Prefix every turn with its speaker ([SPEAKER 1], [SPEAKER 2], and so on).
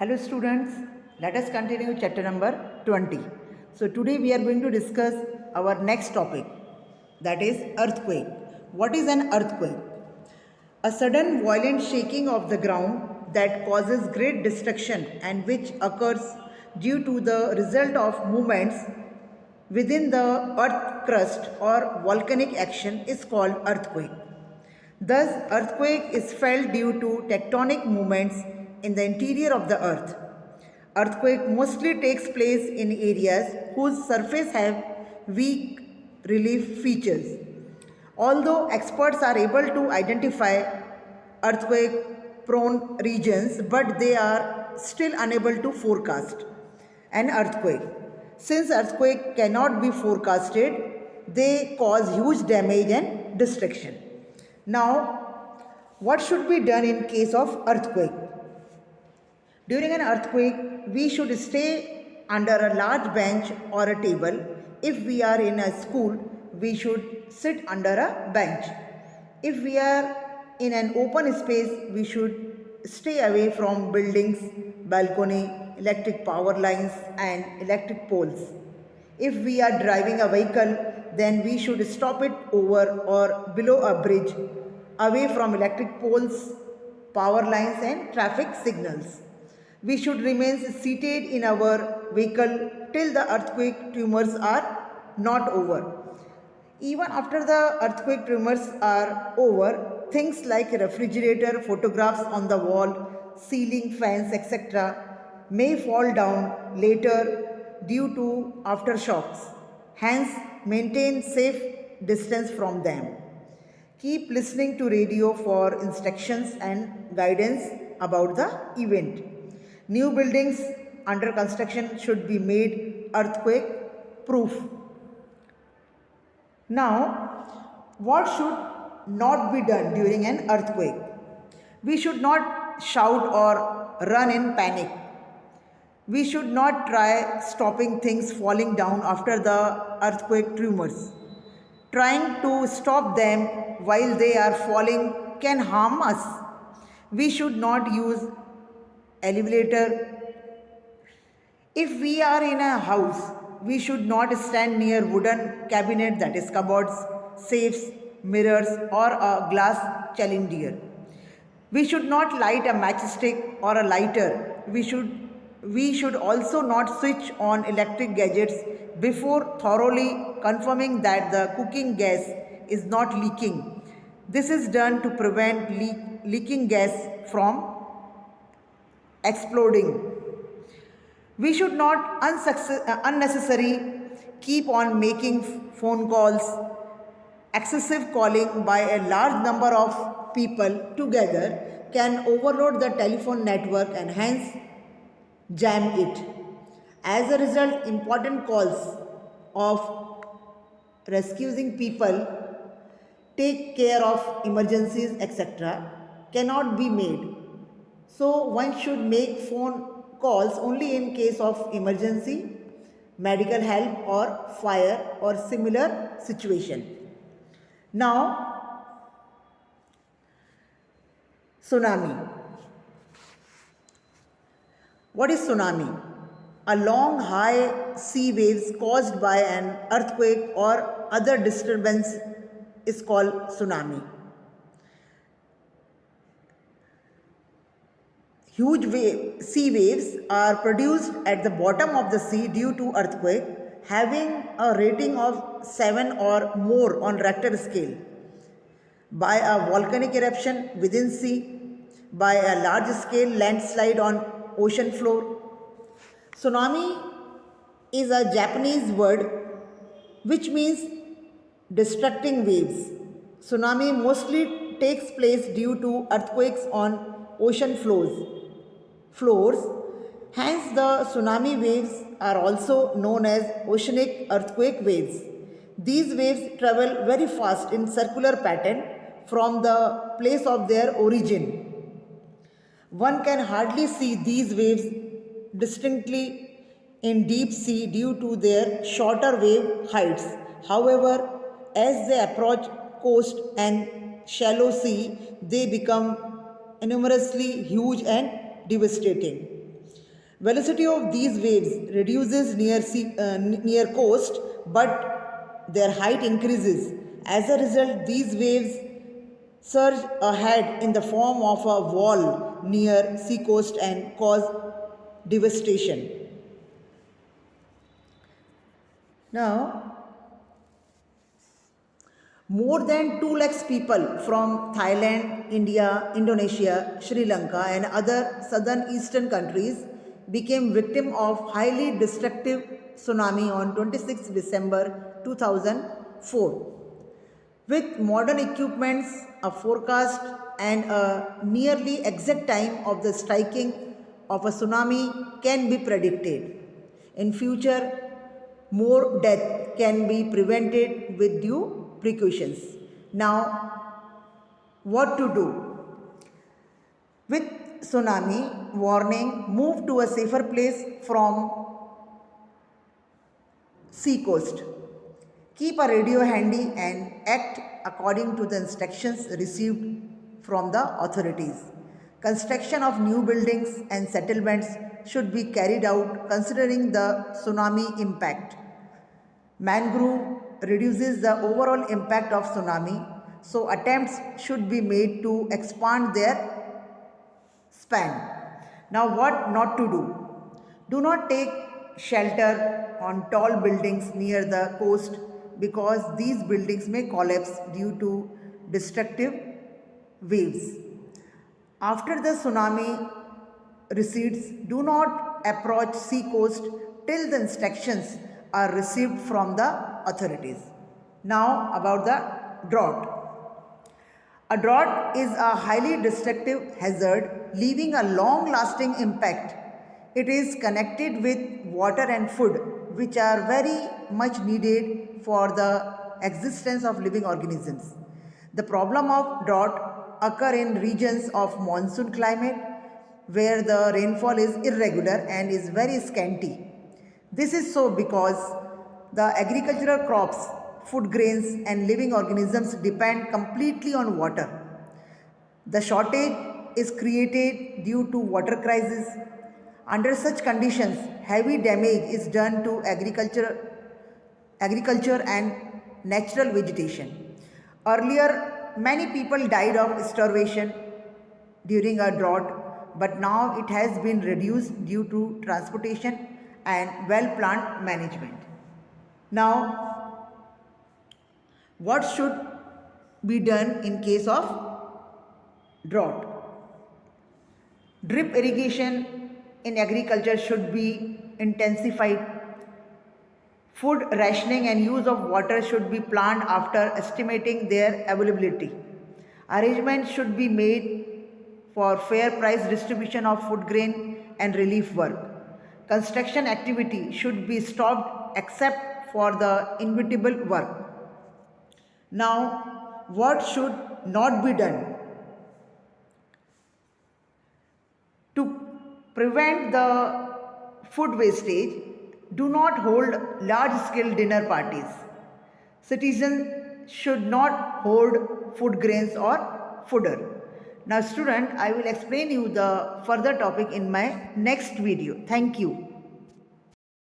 [SPEAKER 1] Hello students, let us continue chapter number 20. So today we are going to discuss our next topic, that is earthquake. What is an earthquake? A sudden violent shaking of the ground that causes great destruction and which occurs due to the result of movements within the earth crust or volcanic action is called earthquake. Thus, earthquake is felt due to tectonic movements in the interior of the earth. Earthquake mostly takes place in areas whose surface have weak relief features. Although experts are able to identify earthquake prone regions, but they are still unable to forecast an earthquake. Since earthquake cannot be forecasted, they cause huge damage and destruction. Now, what should be done in case of earthquake? During an earthquake, we should stay under a large bench or a table. If we are in a school, we should sit under a bench. If we are in an open space, we should stay away from buildings, balcony, electric power lines and electric poles. If we are driving a vehicle, then we should stop it over or below a bridge, away from electric poles, power lines and traffic signals. We should remain seated in our vehicle till the earthquake tremors are not over. Even after the earthquake tremors are over, things like refrigerator, photographs on the wall, ceiling fans, etc. may fall down later due to aftershocks. Hence, maintain safe distance from them. Keep listening to radio for instructions and guidance about the event. New buildings under construction should be made earthquake proof. Now, what should not be done during an earthquake? We should not shout or run in panic. We should not try stopping things falling down after the earthquake tremors. Trying to stop them while they are falling can harm us. We should not use elevator. If we are in a house, we should not stand near wooden cabinet, that is cupboards, safes, mirrors or a glass chandelier. We should not light a matchstick or a lighter. We should also not switch on electric gadgets before thoroughly confirming that the cooking gas is not leaking. This is done to prevent leaking gas from exploding. We should not unnecessarily keep on making phone calls. Excessive calling by a large number of people together can overload the telephone network and hence jam it. As a result, important calls of rescuing people, take care of emergencies, etc., cannot be made. So, one should make phone calls only in case of emergency, medical help, or fire or similar situation. Now, tsunami. What is tsunami? A long high sea waves caused by an earthquake or other disturbance is called tsunami. Huge sea waves are produced at the bottom of the sea due to earthquake having a rating of 7 or more on Richter scale, by a volcanic eruption within sea, by a large scale landslide on ocean floor. Tsunami is a Japanese word which means destructing waves. Tsunami mostly takes place due to earthquakes on ocean floors. Hence, the tsunami waves are also known as oceanic earthquake waves. These waves travel very fast in circular pattern from the place of their origin. One can hardly see these waves distinctly in deep sea due to their shorter wave heights. However, as they approach coast and shallow sea, they become enormously huge and devastating. Velocity of these waves reduces near coast, but their height increases. As a result, these waves surge ahead in the form of a wall near seacoast and cause devastation. Now, more than 2 lakhs people from Thailand, India, Indonesia, Sri Lanka and other southern eastern countries became victim of highly destructive tsunami on 26 December 2004. With modern equipments, a forecast and a nearly exact time of the striking of a tsunami can be predicted. In future, more death can be prevented with due precautions. Now, what to do? With tsunami warning, move to a safer place from seacoast. Keep a radio handy and act according to the instructions received from the authorities. Construction of new buildings and settlements should be carried out considering the tsunami impact. Mangrove reduces the overall impact of tsunami, so attempts should be made to expand their span. Now, what not to do? Do not take shelter on tall buildings near the coast because these buildings may collapse due to destructive waves. After the tsunami recedes, do not approach sea coast till the instructions are received from the authorities. Now about the drought. A drought is a highly destructive hazard leaving a long lasting impact. It is connected with water and food, which are very much needed for the existence of living organisms. The problem of drought occur in regions of monsoon climate where the rainfall is irregular and is very scanty. This is so because the agricultural crops, food grains and living organisms depend completely on water. The shortage is created due to water crisis. Under such conditions, heavy damage is done to agriculture and natural vegetation. Earlier, many people died of starvation during a drought, but now it has been reduced due to transportation and well-planned management. Now, what should be done in case of drought? Drip irrigation in agriculture should be intensified. Food rationing and use of water should be planned after estimating their availability. Arrangements should be made for fair price distribution of food grain and relief work. Construction activity should be stopped except for the inevitable work. Now, what should not be done? To prevent the food wastage, do not hold large-scale dinner parties. Citizens should not hoard food grains or fodder. Now student, I will explain you the further topic in my next video. Thank you.